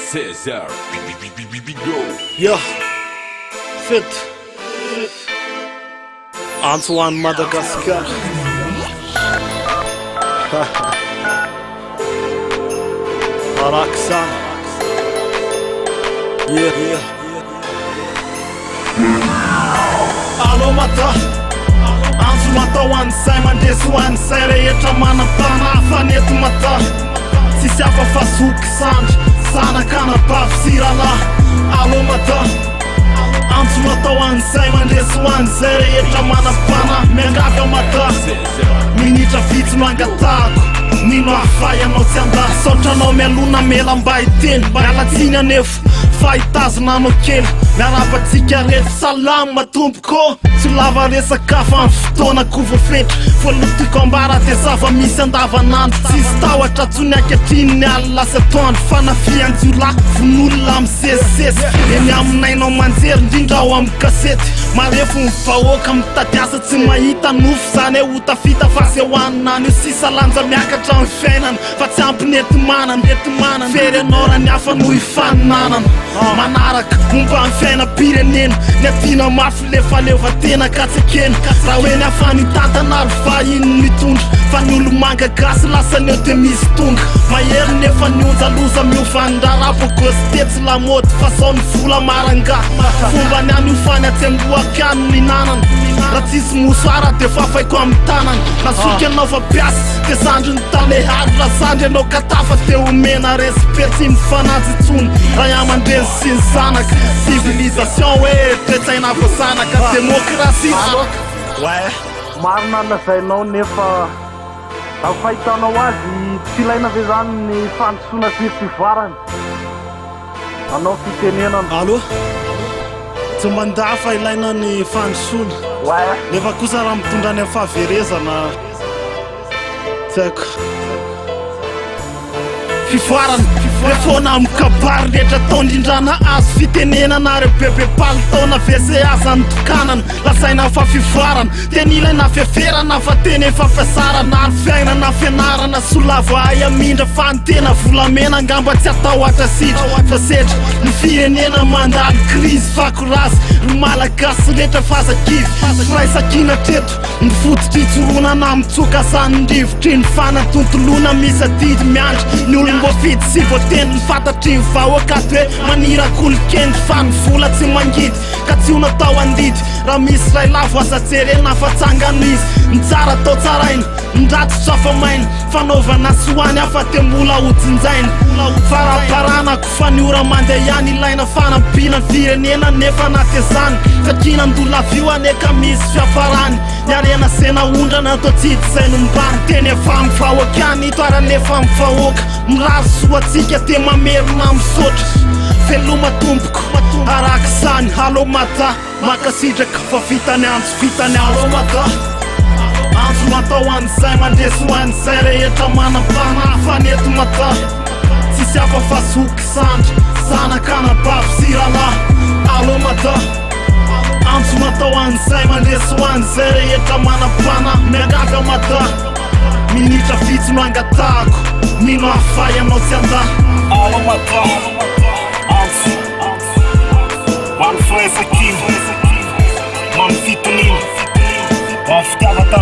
Setty Yeah, fit. Antoine Madagascar. Arakzan. Yeah. Allo Mada. Anzo mata one say mandeso one say rehetra manapana faneto mata. Sisy afa fazoky sandry sanakana bavy siralahy. Allo Mada. Anzo mata one say mandeso one say rehetra manapana miangavy Mada. Minitra vitsy no angatahako nino ahafay anao tsy andà saotra anao mialona mela mba hiteny mialatsiny anefo fahitazona anao kely miarapatsika rehetra salama tompoko tsy lava resakafa amin'ny fotoanako voafetra voalotiko ambara de zava-misy andavanandro tsisy tahotra tsony ankehitriny ny alina lasa atoandro fanafianjiolahy von'olona misesisesy eny aminainao manjery indrindra ao amin'ny kasety marefo ny vahoaka mitady asa tsy mahita nofo zany hoe hotafita fa se hoanina any io sisa lanja miakatra amin'ny fiainana fa tsy ampinety manana fery anao raha ny hafa no hifaninanana manaraka momba amin'ny fiainam-pirenena ny adina mafy lefaleovatena katsekena raha hoe ny afany tantanaro vahiny mitondra fa ny olo mangagasy lasany eo de misy tonga mahery nefa ny onjaloza miovandrarapogosite tsy lamody fa sao ny vola maranga fomba ny any ofany atsemboaky any minanana raha tsisy mosoara de fafaiko amin'ny tanana nasoky anao fa piasy de sandry ny talehary raha sandry anao katafa de omena respect tsy mifanazy tsony raha iamandreny sy ny zanaka civilisation hoe toetsaina voasanaka demokrasia Ouais, marina lazainao nefa raha fahitanao azy tsy ilaina ve zany ny fandrosoana sy ny fivoarana anao fitenenana. Allo? Tsy mandaa fa ilaina ny fandrosoana Ouais, nefa kosa raha mitondra any amin'ny fahaverezana tsy haiko fivoarana refona amin'ny kabary rehetra tao indrindrana azo fitenenana re bebe palitaona vese aza ny tokanana lasaina fa fivoarana teny ilaina feferana fa teny efa fiasarana ary fiainana fianarana solavo ay amindra fanotena volamena angamba tsy atao atrasitra fa setra ny firenena mandalo krizy fakorasy ry malagasy rehetra fazakivy firaisakina treto ny fototry itsoronana mitsoka sany ndrivotry ny fanatontolona misy adidy miandry ny olo mbo fidy sy voateny ny fantatry ny vahoakaty hoe manirakolokendry fa ny vola tsy mangidy ka tsy ho natao andidy raha misy ray lavo aza-tserena fa tsangano izy ny tsara atao tsaraina ny ratsy trafamaina fanaovana soany afa te mbola hojinjaina faraparanako fa ny ora mandeha ihany ilaina fanampiana firenena nefa natezany sakina ndolavio aneka misy fiafarany ny arena sena ondrana atao tsidy no mbany teny efa mivahoaka any itoarana efa mivahoaka mirazo soatsika te mamerina misotra veloma tompoko Arakzan-Allo Mada makasitraka fa vitany Allo Mada anzo matao an'izay mandreso an'izay rehetra manapana faneto Mada tsisy afa fazoky sandry zanakana bavy siralahy. Allo Mada anzo matao an'izay mandreso an'izay rehetra manapana miangavy Mada minitra vitsy no angatahako nino ahafay anao tsy andà. Allo Mada, anzo mano firaisakina mano fitonina mano fitiavata